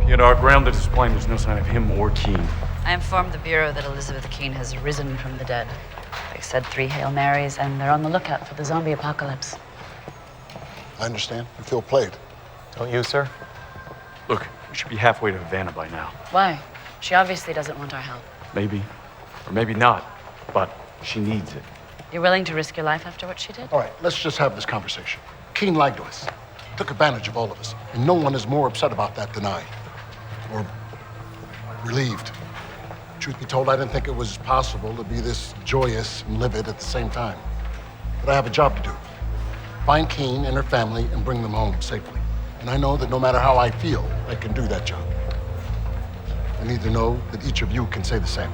Yet our grounded is plain. There's no sign of him or Keene. I informed the Bureau that Elizabeth Keene has risen from the dead. They said 3 Hail Marys, and they're on the lookout for the zombie apocalypse. I understand. I feel played. Don't you, sir? Look, we should be halfway to Havana by now. Why? She obviously doesn't want our help. Maybe, or maybe not, but she needs it. You're willing to risk your life after what she did? All right, let's just have this conversation. Keene lied to us, took advantage of all of us, and no one is more upset about that than I. Or relieved. Truth be told, I didn't think it was possible to be this joyous and livid at the same time. But I have a job to do. Find Keene and her family and bring them home safely. And I know that no matter how I feel, I can do that job. I need to know that each of you can say the same.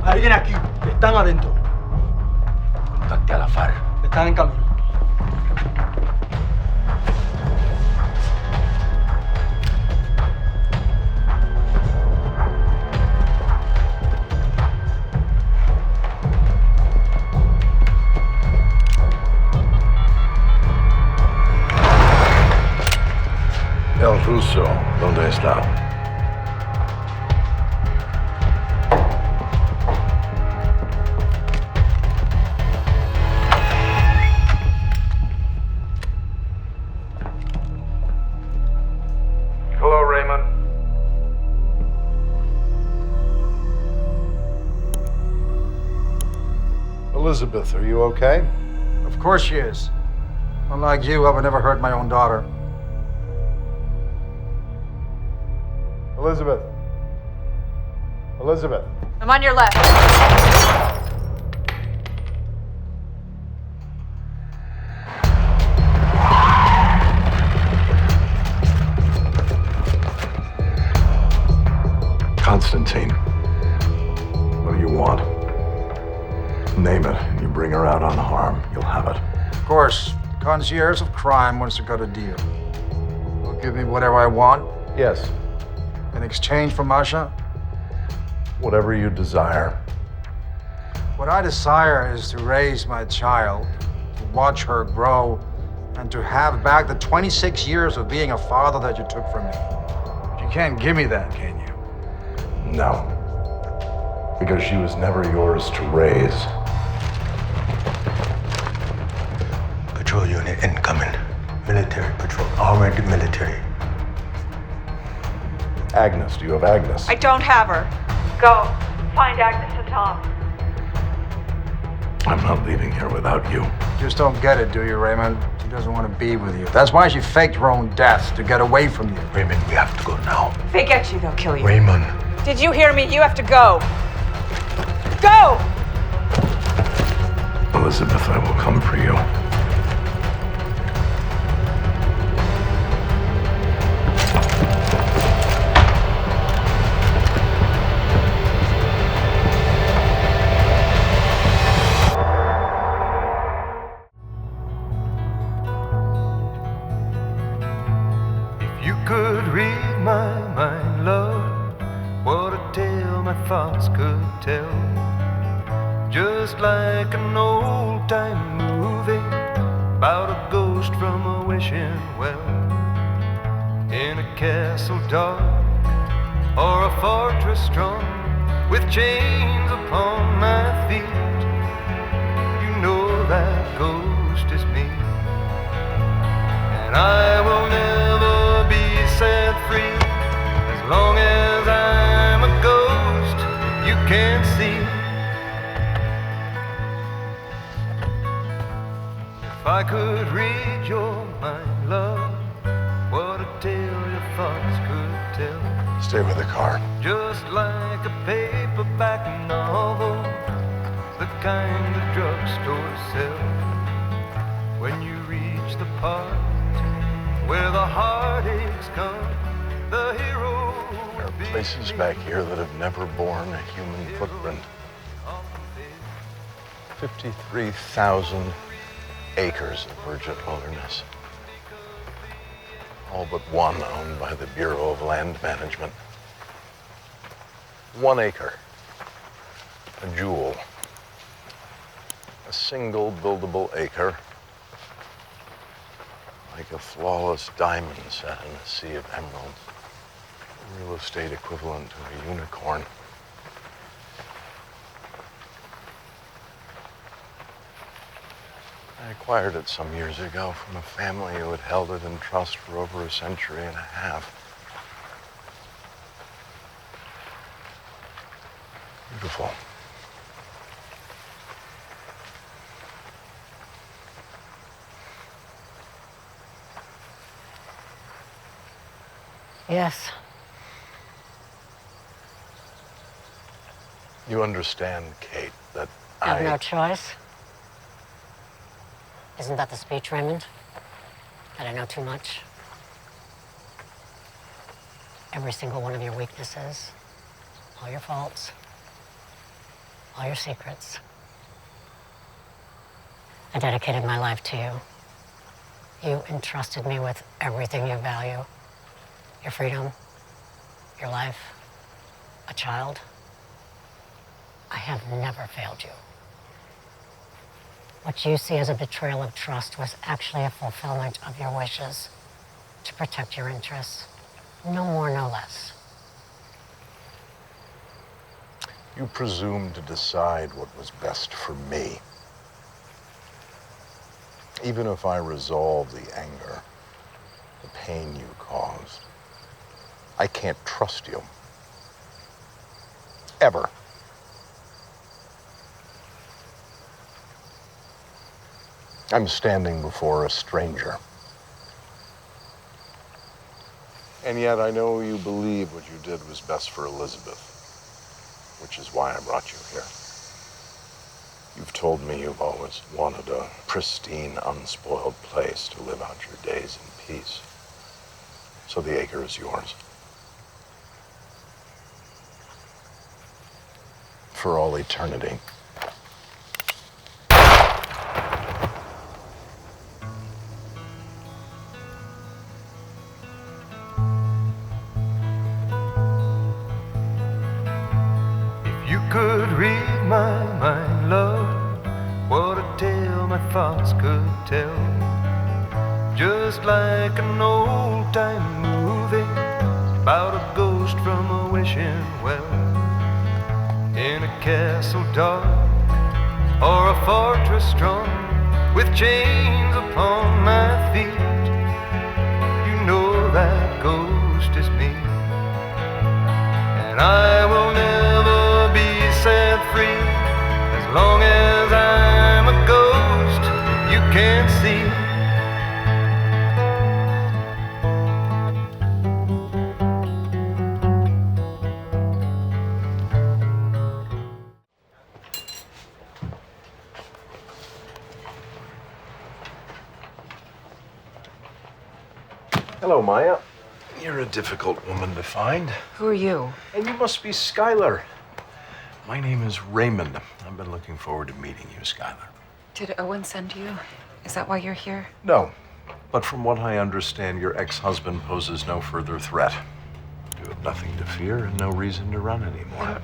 Alguien aquí. Están adentro. Contacte a la FARC. Están en camino. El ruso, ¿dónde está? Hello, Raymond. Elizabeth, are you okay? Of course she is. Unlike you, I would never hurt my own daughter. Elizabeth. Elizabeth. I'm on your left. Constantine. What do you want? Name it, and you bring her out unharmed. You'll have it. Of course, the concierge of crime wants to cut a deal. Will give me whatever I want Yes. in exchange for Masha. Whatever you desire. What I desire is to raise my child, to watch her grow, and to have back the 26 years of being a father that you took from me. But you can't give me that, can you? No. Because she was never yours to raise. Patrol unit incoming. Military patrol. Already military. Agnes, do you have Agnes? I don't have her. Go. Find Agnes and Tom. I'm not leaving here without you. Just don't get it, do you, Raymond? She doesn't want to be with you. That's why she faked her own death, to get away from you. Raymond, we have to go now. If they get you, they'll kill you. Raymond. Did you hear me? You have to go. Go! Elizabeth, I will come for you. If you could read my mind, love, what a tale my thoughts could tell. Just like an old-time movie about a ghost from a wishing well. In a castle dark or a fortress strong, with chains upon my feet, you know that ghost is me. And I will never be set free as long as I'm a ghost you can't see. If I could read your mind, love, what a tale your thoughts could tell. Stay with the car. Just like a paperback novel, the kind the drugstore sells. When you reach the part where the heartaches come, the hero There are places back here that have never borne a human footprint. 53,000 acres of virgin wilderness. All but one owned by the Bureau of Land Management. 1 acre. A jewel. A single buildable acre. Like a flawless diamond set in a sea of emeralds. A real estate equivalent to a unicorn. I acquired it some years ago from a family who had held it in trust for over a century and a half. Beautiful. Yes. You understand, Kate, that I have no choice. Isn't that the speech, Raymond? That I know too much? Every single one of your weaknesses, all your faults, all your secrets. I dedicated my life to you. You entrusted me with everything you value. Your freedom, your life, a child. I have never failed you. What you see as a betrayal of trust was actually a fulfillment of your wishes to protect your interests. No more, no less. You presumed to decide what was best for me. Even if I resolve the anger, the pain you caused, I can't trust you. Ever. I'm standing before a stranger. And yet I know you believe what you did was best for Elizabeth, which is why I brought you here. You've told me you've always wanted a pristine, unspoiled place to live out your days in peace. So the acre is yours. For all eternity. You could read my mind, love, what a tale my thoughts could tell. Just like an old-time movie about a ghost from a wishing well. In a castle dark or a fortress strong with chains upon my feet, you know that ghost is me, and I will never be set free as long as I'm a ghost you can't see. Hello, Maya. You're a difficult woman to find. Who are you? And you must be Skylar. My name is Raymond. I've been looking forward to meeting you, Skylar. Did Owen send you? Is that why you're here? No, but from what I understand, your ex-husband poses no further threat. You have nothing to fear and no reason to run anymore.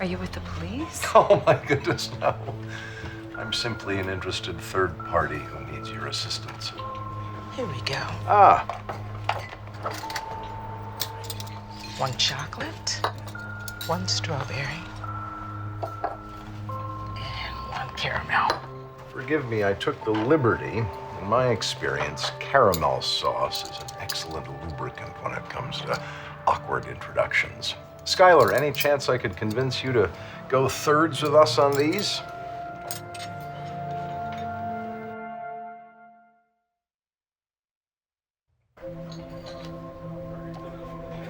Are you with the police? Oh, my goodness, no. I'm simply an interested third party who needs your assistance. Here we go. Ah, 1 chocolate, 1 strawberry, and 1 caramel. forgive me, I took the liberty. In my experience, caramel sauce is an excellent lubricant when it comes to awkward introductions. Skylar, any chance I could convince you to go thirds with us on these?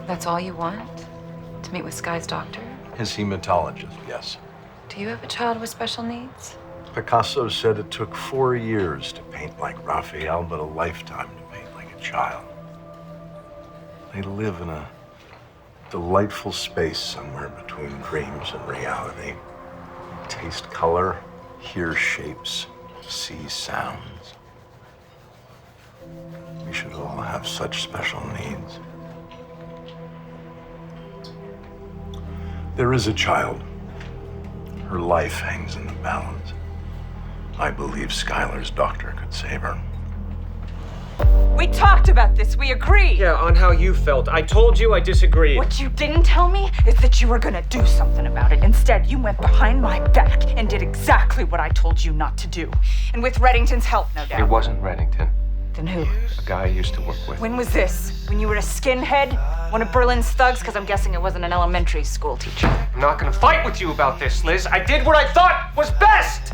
That's all you want? To meet with Sky's doctor? His hematologist, yes. Do you have a child with special needs? Picasso said it took 4 years to paint like Raphael, but a lifetime to paint like a child. They live in a delightful space somewhere between dreams and reality. Taste color, hear shapes, see sounds. We should all have such special needs. There is a child. Her life hangs in the balance. I believe Skylar's doctor could save her. We talked about this. We agreed. Yeah, on how you felt. I told you I disagreed. What you didn't tell me is that you were gonna do something about it. Instead, you went behind my back and did exactly what I told you not to do. And with Reddington's help, no doubt. It wasn't Reddington. Then who? A guy I used to work with. When was this? When you were a skinhead? One of Berlin's thugs? Because I'm guessing it wasn't an elementary school teacher. I'm not gonna fight with you about this, Liz. I did what I thought was best.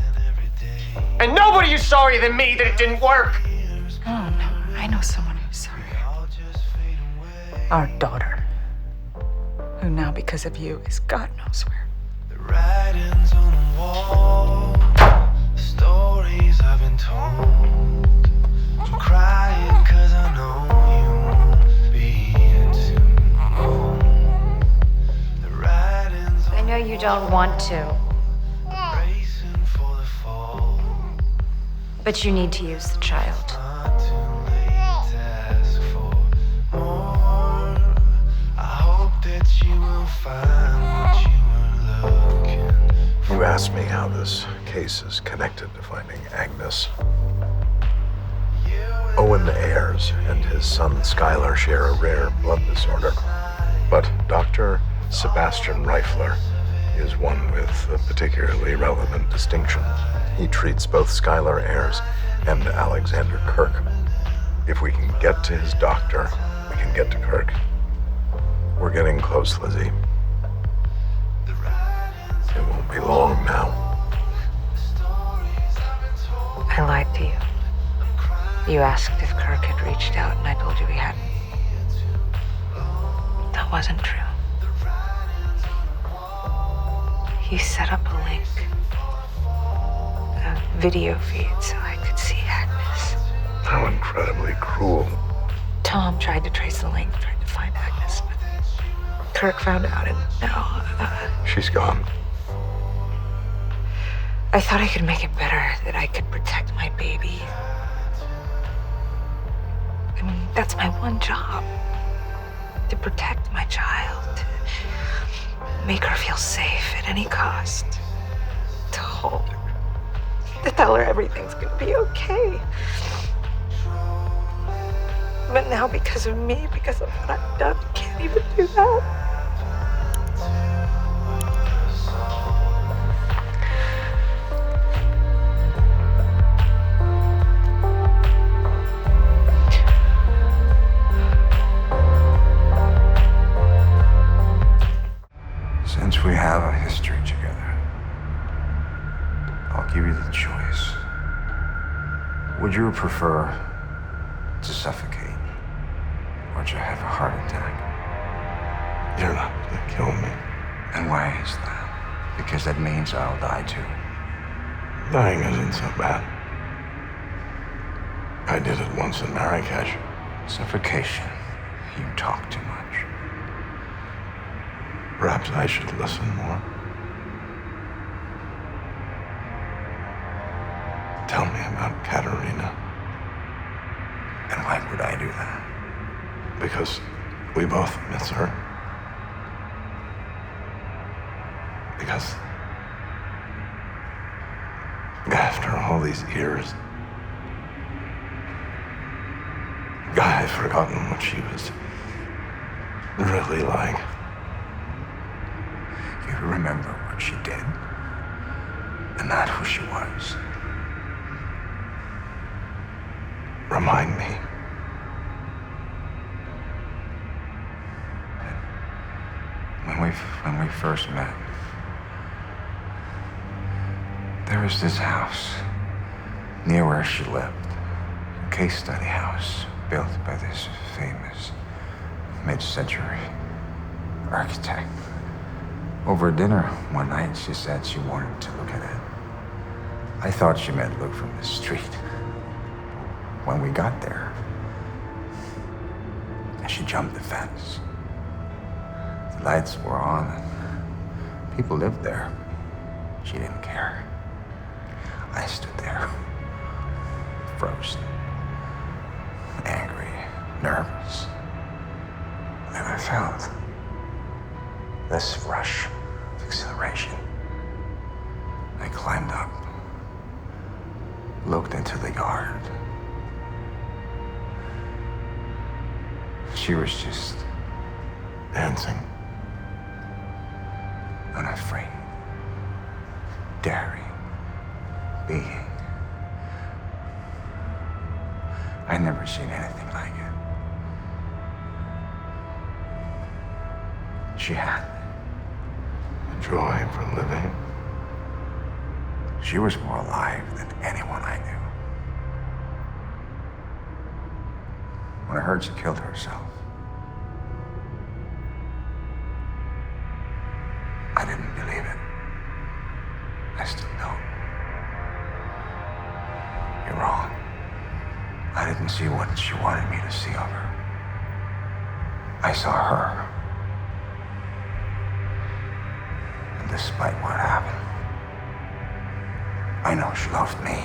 And nobody is sorrier than me that it didn't work. Oh, no. I know someone who's sorry. Our daughter. Who now, because of you, is God knows where. The writings on the wall, the stories I've been told. I'm crying 'cause I know you won't be here tomorrow. The writings I know you don't want to, racing for the fall. but you need to use the child. Not too late to ask for more. I hope that you will find what you were looking for. You asked me how this case is connected to finding Agnes. Owen Ayers and his son Skylar share a rare blood disorder. But Dr. Sebastian Reifler is one with a particularly relevant distinction. He treats both Skylar Ayers and Alexander Kirk. If we can get to his doctor, we can get to Kirk. We're getting close, Lizzie. It won't be long now. I lied to you. You asked if Kirk had reached out, and I told you he hadn't. That wasn't true. He set up a link, a video feed, so I could see Agnes. How incredibly cruel. Tom tried to trace the link, tried to find Agnes, but Kirk found out, and now, She's gone. I thought I could make it better, that I could protect my baby. I mean, that's my one job. To protect my child. To make her feel safe at any cost. To hold her. To tell her everything's gonna be okay. But now, because of me, because of what I've done, I can't even do that. Since we have a history together, I'll give you the choice. Would you prefer to suffocate or to have a heart attack? You're not gonna kill me. And why is that? Because that means I'll die too. Dying isn't so bad. I did it once in Marrakesh. Suffocation. You talk too much. Perhaps I should listen more. Tell me about Katarina. And why would I do that? Because we both miss her. Because after all these years, I've forgotten what she was really like. You remember what she did, and not who she was. Remind me. When we first met, there was this house near where she lived, a case study house built by this famous mid-century architect. Over dinner one night, she said she wanted to look at it. I thought she meant look from the street. When we got there, she jumped the fence. The lights were on and people lived there. She didn't care. I stood there, frozen, angry, nervous. And I felt this rush of exhilaration. I climbed up, looked into the yard. She was just dancing, unafraid, daring, being. I'd never seen anything like it. She had a joy for living. She was more alive than anyone I knew. When I heard she killed herself, I didn't believe it. I still don't. You're wrong. I didn't see what she wanted me to see of her. I saw her. And despite what happened, I know she loved me.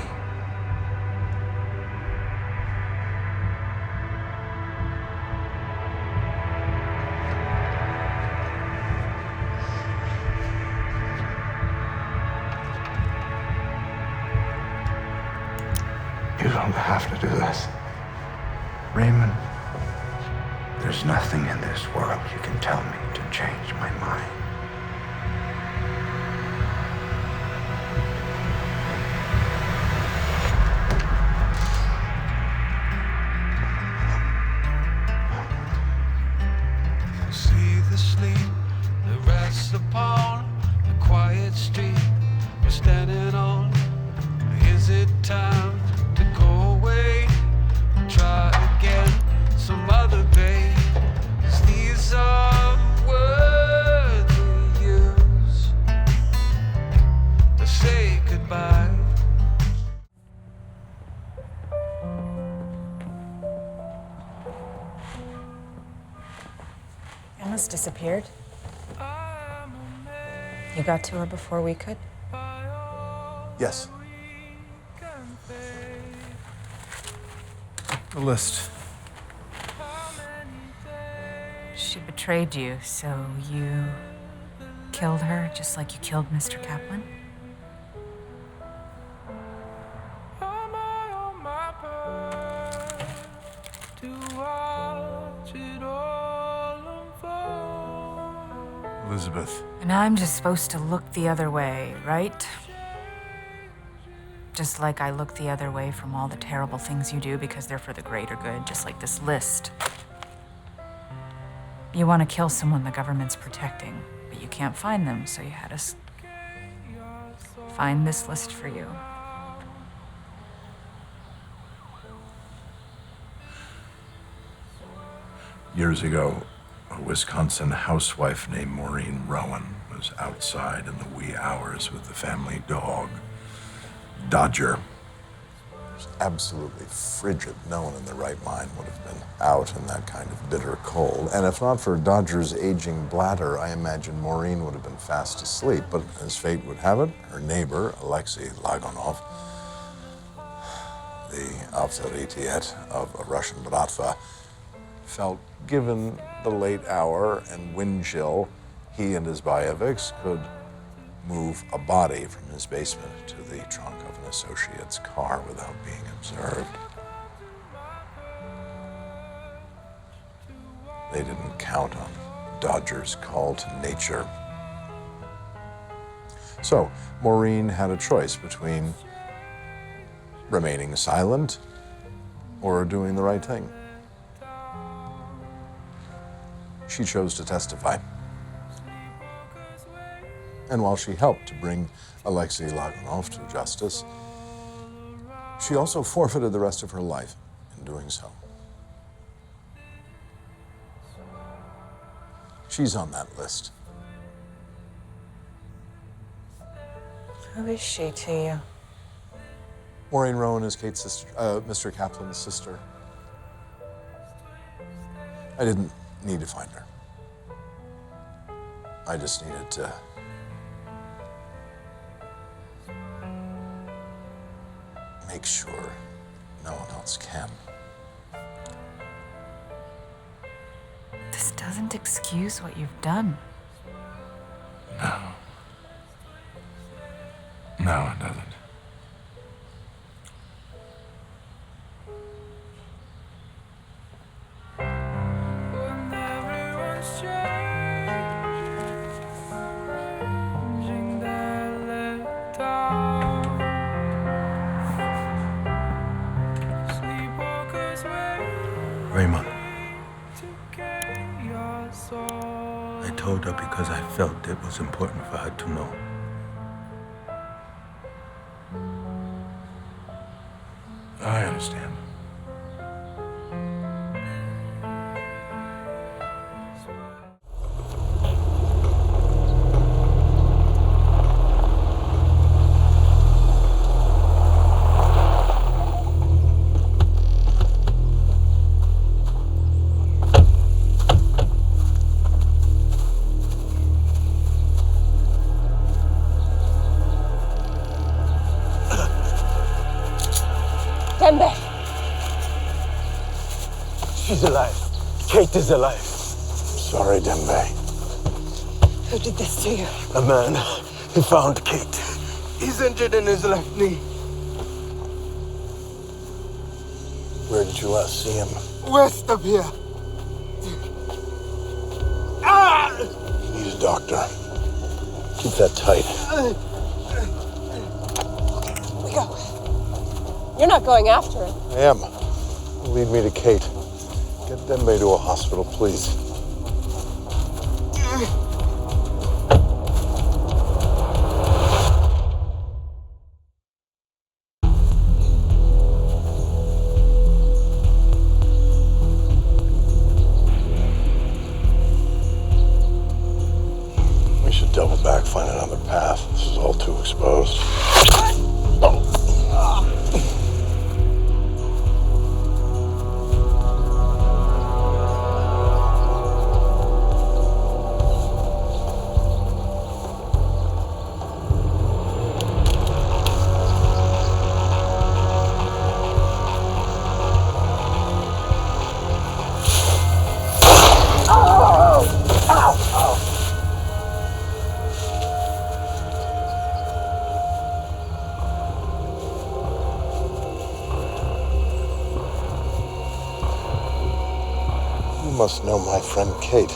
You don't have to do this. Raymond, there's nothing in this world you can tell me to change my mind. See the sleep that rests upon the quiet street we're standing on. Is it time to go away? Try again some other day. 'Cause these are words we use to say goodbye. Emma's disappeared. You got to her before we could? Yes. The list. She betrayed you, so you killed her just like you killed Mr. Kaplan? Elizabeth. And I'm just supposed to look the other way, right? Just like I look the other way from all the terrible things you do because they're for the greater good, just like this list. You want to kill someone the government's protecting, but you can't find them, so you had us find this list for you. Years ago, a Wisconsin housewife named Maureen Rowan was outside in the wee hours with the family dog, Dodger. It was absolutely frigid. No one in their right mind would have been out in that kind of bitter cold. And if not for Dodger's aging bladder, I imagine Maureen would have been fast asleep. But as fate would have it, her neighbor, Alexei Lagonov, the avtoritiet of a Russian bratva, felt given the late hour and wind chill, he and his Bayeviks could move a body from his basement to the trunk of an associate's car without being observed. They didn't count on Dodger's call to nature. So Maureen had a choice between remaining silent or doing the right thing. She chose to testify. And while she helped to bring Alexei Lagonov to justice, she also forfeited the rest of her life in doing so. She's on that list. Who is she to you? Maureen Rowan is Kate's sister, Mr. Kaplan's sister. I didn't need to find her. I just needed to make sure no one else can. This doesn't excuse what you've done. No. No, it doesn't. Raymond. I told her because I felt it was important for her to know. I understand. She's alive. Kate is alive. Sorry, Dembe. Who did this to you? A man. He found Kate. He's injured in his left knee. Where did you last see him? West of here. Ah! You need a doctor. Keep that tight. We go. You're not going after him. I am. Lead me to Kate. Get Dembe to a hospital, please. We should double back, find another path. This is all too exposed. You must know my friend Kate.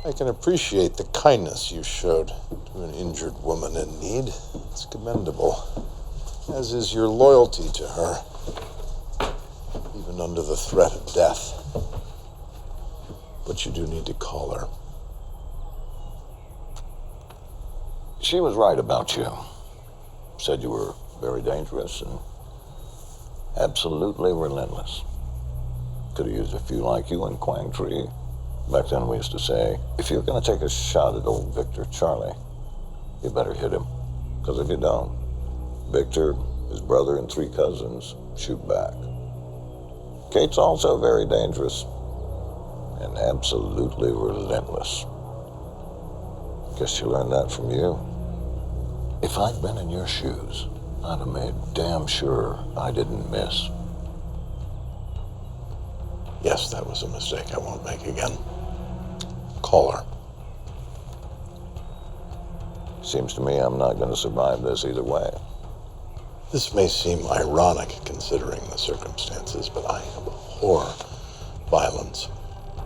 I can appreciate the kindness you showed to an injured woman in need. It's commendable, as is your loyalty to her, even under the threat of death. But you do need to call her. She was right about you. Said you were very dangerous and absolutely relentless. Could have used a few like you in Quang Tree. Back then we used to say, if you're gonna take a shot at old Victor Charlie, you better hit him. Because if you don't, Victor, his brother, and 3 cousins shoot back. Kate's also very dangerous and absolutely relentless. Guess you learned that from you. If I'd been in your shoes, I'd have made damn sure I didn't miss. Yes, that was a mistake I won't make again. Call her. Seems to me I'm not going to survive this either way. This may seem ironic considering the circumstances, but I abhor violence.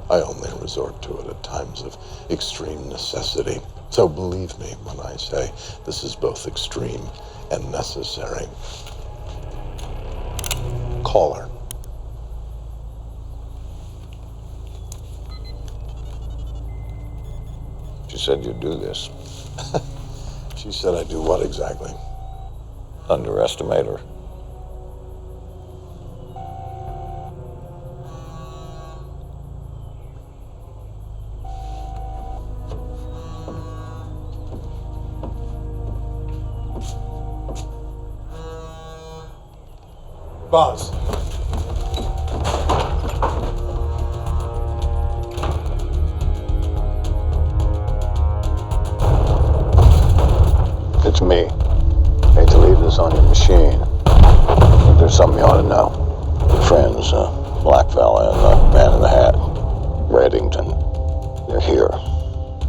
I only resort to it at times of extreme necessity. So believe me when I say this is both extreme and necessary. Call her. She said you'd do this. She said I'd do what exactly? Underestimate her. Buzz. It's me. Hate to leave this on your machine, but there's something you ought to know. Your friends, Black Fella and the Man in the Hat, Reddington, they're here.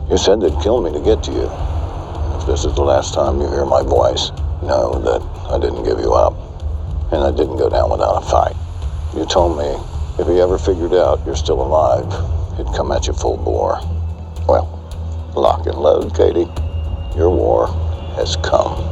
You said they'd kill me to get to you. If this is the last time you hear my voice, know that I didn't give you up, and I didn't go down without a fight. You told me if he ever figured out you're still alive, he'd come at you full bore. Well, lock and load, Katie. Your war has come.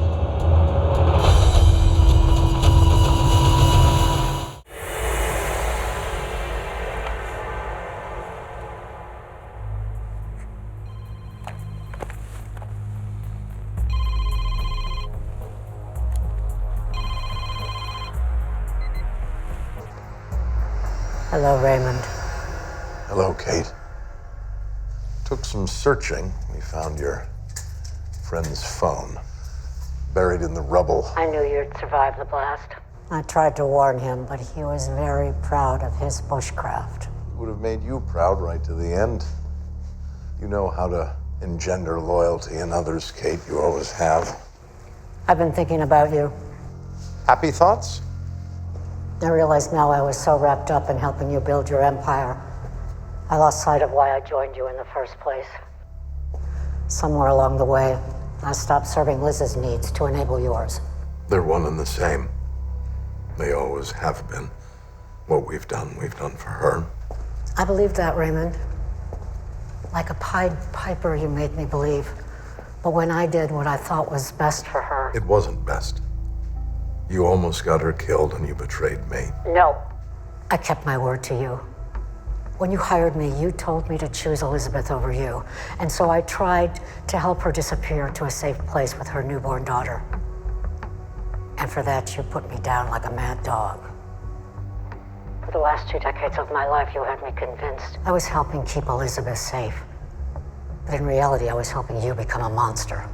Hello, Raymond. Hello, Kate. Took some searching. We found your friend's phone, buried in the rubble. I knew you'd survive the blast. I tried to warn him, but he was very proud of his bushcraft. Would have made you proud right to the end. You know how to engender loyalty in others, Kate. You always have. I've been thinking about you. Happy thoughts? I realize now I was so wrapped up in helping you build your empire, I lost sight of why I joined you in the first place. Somewhere along the way, I stopped serving Liz's needs to enable yours. They're one and the same. They always have been. What we've done for her. I believe that, Raymond. Like a Pied Piper, you made me believe. But when I did what I thought was best for her... It wasn't best. You almost got her killed and you betrayed me. No. I kept my word to you. When you hired me, you told me to choose Elizabeth over you. And so I tried to help her disappear to a safe place with her newborn daughter. And for that, you put me down like a mad dog. For the last 2 decades of my life, you had me convinced I was helping keep Elizabeth safe. But in reality, I was helping you become a monster.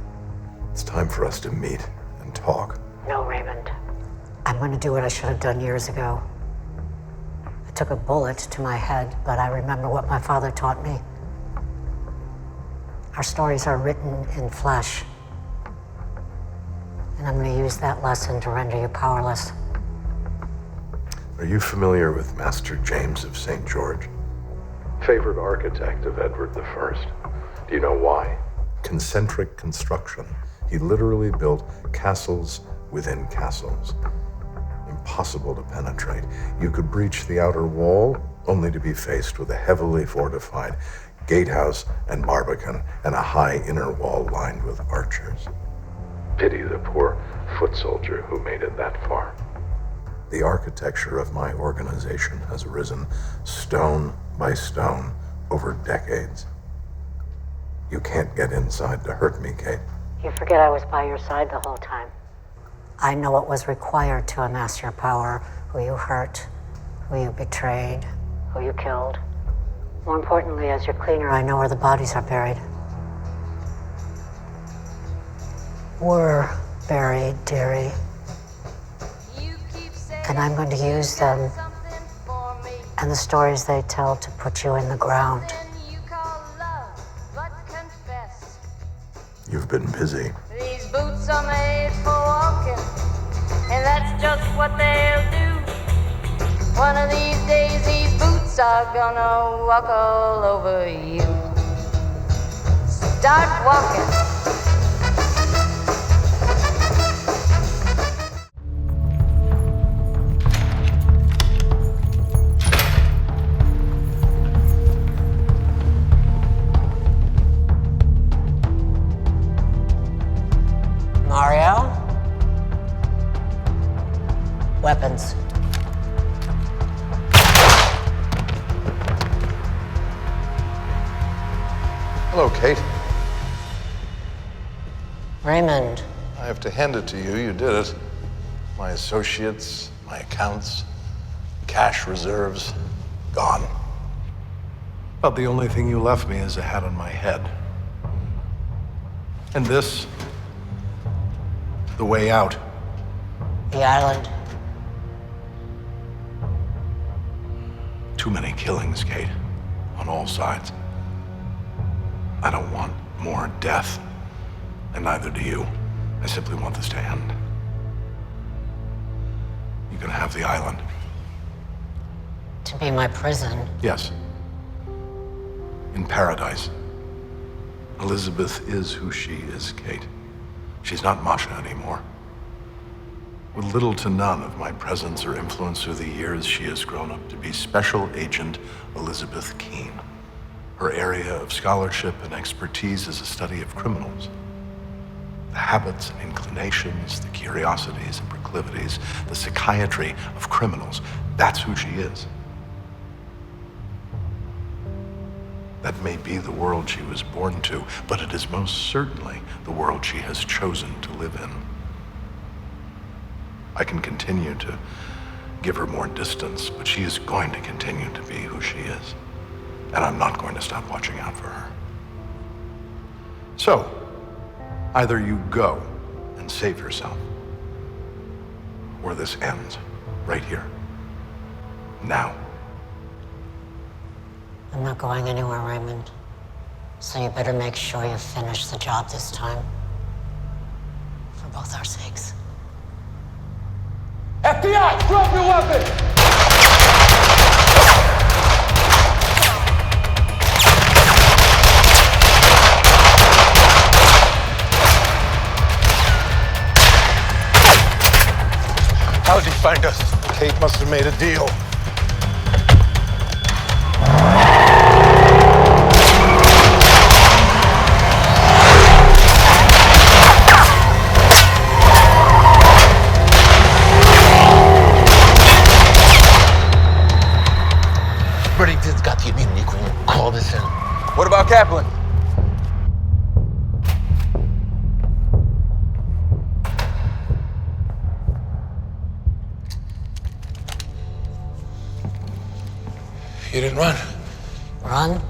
It's time for us to meet and talk. No, Raymond. I'm going to do what I should have done years ago. I took a bullet to my head, but I remember what my father taught me. Our stories are written in flesh. And I'm going to use that lesson to render you powerless. Are you familiar with Master James of St. George? Favorite architect of Edward I. Do you know why? Concentric construction. He literally built castles within castles. Impossible to penetrate. You could breach the outer wall only to be faced with a heavily fortified gatehouse and barbican and a high inner wall lined with archers. Pity the poor foot soldier who made it that far. The architecture of my organization has risen stone by stone over decades. You can't get inside to hurt me, Kate. You forget I was by your side the whole time. I know what was required to amass your power, who you hurt, who you betrayed, who you killed. More importantly, as your cleaner, I know where the bodies are buried. Were buried, dearie. And I'm going to use them and the stories they tell to put you in the ground. You've been busy. These boots are made for walking, and that's just what they'll do. One of these days, these boots are gonna walk all over you. Start walking. Mario? Weapons. Hello, Kate. Raymond. I have to hand it to you. You did it. My associates, my accounts, cash reserves, gone. But the only thing you left me is a hat on my head. And this, the way out. The island. too many killings, Kate, on all sides. I don't want more death, and neither do you. I simply want this to end. You can have the island. To be my prison? Yes. In paradise. Elizabeth is who she is, Kate. She's not Masha anymore. With little to none of my presence or influence through the years, she has grown up to be Special Agent Elizabeth Keene. Her area of scholarship and expertise is a study of criminals. The habits and inclinations, the curiosities and proclivities, the psychiatry of criminals. That's who she is. That may be the world she was born to, but it is most certainly the world she has chosen to live in. I can continue to give her more distance, but she is going to continue to be who she is. And I'm not going to stop watching out for her. So, either you go and save yourself, or this ends right here, now. I'm not going anywhere, Raymond. So you better make sure you finish the job this time. For both our sakes. FBI, drop your weapon! How'd he find us? Kate must have made a deal. Reddington's got the immunity queen. Call this in. What about Kaplan? You didn't run. Run?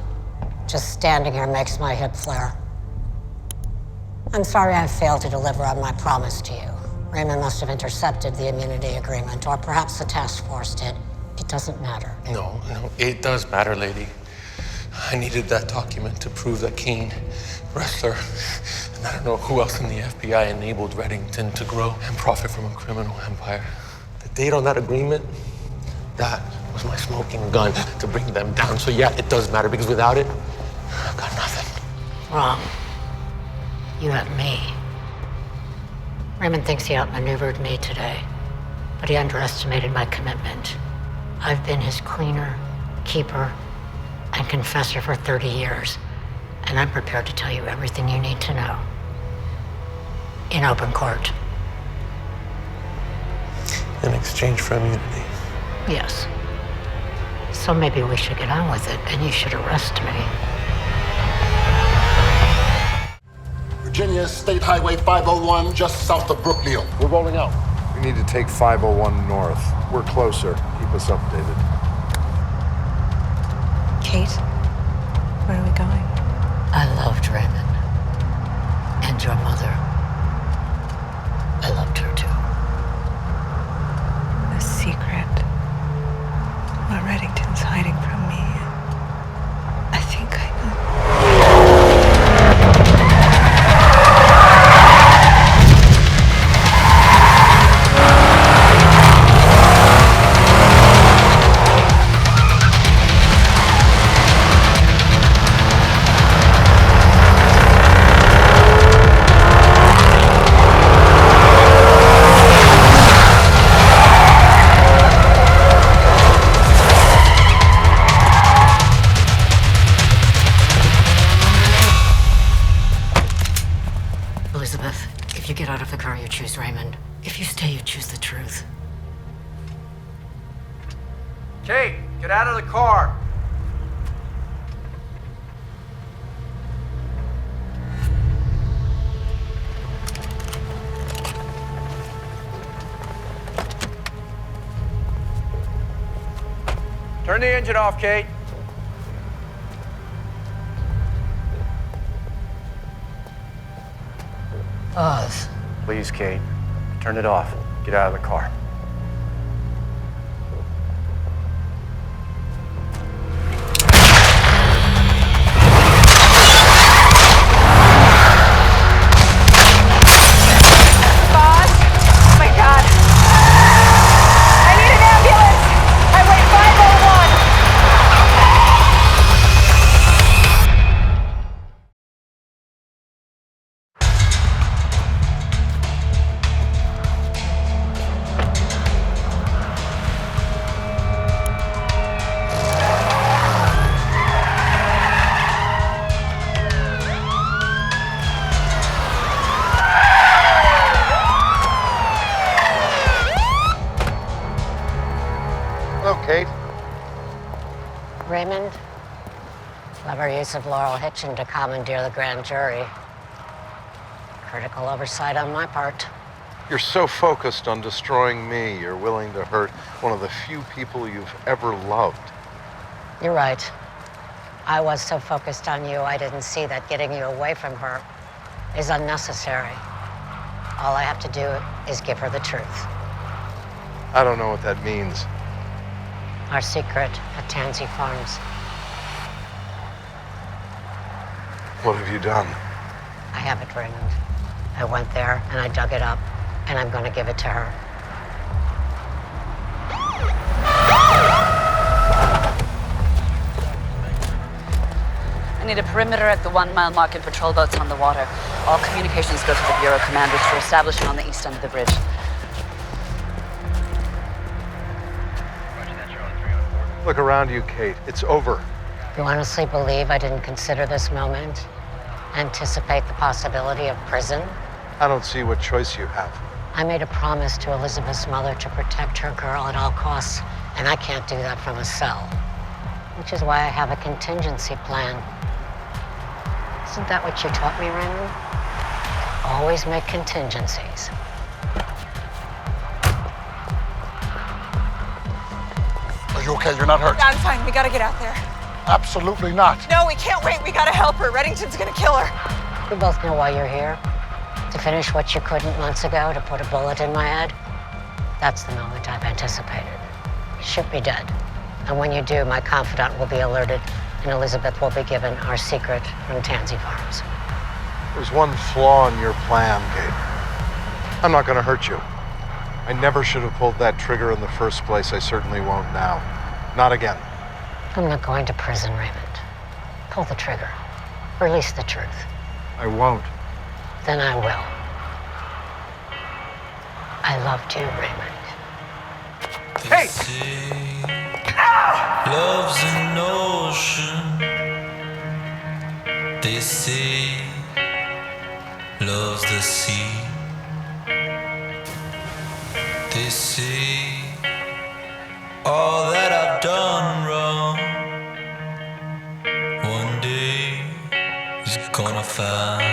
Just standing here makes my hip flare. I'm sorry I failed to deliver on my promise to you. Raymond must have intercepted the immunity agreement, or perhaps the task force did. It doesn't matter. No, it does matter, lady. I needed that document to prove that Keene, Wrestler, and I don't know who else in the FBI enabled Reddington to grow and profit from a criminal empire. The date on that agreement, that was my smoking gun to bring them down. So yeah, it does matter, because without it, I've got nothing. Wrong. You have me. Raymond thinks he outmaneuvered me today, but he underestimated my commitment. I've been his cleaner, keeper, and confessor for 30 years, and I'm prepared to tell you everything you need to know. In open court. In exchange for immunity. Yes. So maybe we should get on with it, and you should arrest me. Virginia State Highway 501, just south of Brookneal. We're rolling out. We need to take 501 north. We're closer. Keep us updated. Kate, where are we going? I loved Raymond. And your mother. I loved her too. A secret. What Reddington's hiding from me. I think I know. If you get out of the car, you choose Raymond. If you stay, you choose the truth. Kate, get out of the car. Turn the engine off, Kate. Oz. Please, Kate. Turn it off. Get out of the car. Kate? Raymond, clever use of Laurel Hitchin to commandeer the grand jury. Critical oversight on my part. You're so focused on destroying me, you're willing to hurt one of the few people you've ever loved. You're right. I was so focused on you, I didn't see that getting you away from her is unnecessary. All I have to do is give her the truth. I don't know what that means. Our secret at Tansy Farms. What have you done? I have it, Raymond. I went there and I dug it up, and I'm going to give it to her. I need a perimeter at the 1 mile mark and patrol boats on the water. All communications go to the Bureau commanders for establishing on the east end of the bridge. Look around you, Kate. It's over. You honestly believe I didn't consider this moment? Anticipate the possibility of prison? I don't see what choice you have. I made a promise to Elizabeth's mother to protect her girl at all costs, and I can't do that from a cell. Which is why I have a contingency plan. Isn't that what you taught me, Raymond? Always make contingencies. Are you okay? You're not hurt? I'm fine. We gotta get out there. Absolutely not. No, we can't wait. We gotta help her. Reddington's gonna kill her. We both know why you're here. To finish what you couldn't months ago, to put a bullet in my head. That's the moment I've anticipated. Shoot me dead. And when you do, my confidant will be alerted, and Elizabeth will be given our secret from Tansy Farms. There's one flaw in your plan, Kate. I'm not gonna hurt you. I never should have pulled that trigger in the first place. I certainly won't now. Not again. I'm not going to prison, Raymond. Pull the trigger. Release the truth. I won't. Then I will. I loved you, Raymond. Hey! Love's an ocean. They say love's the sea. They say all that I've done wrong one day is gonna find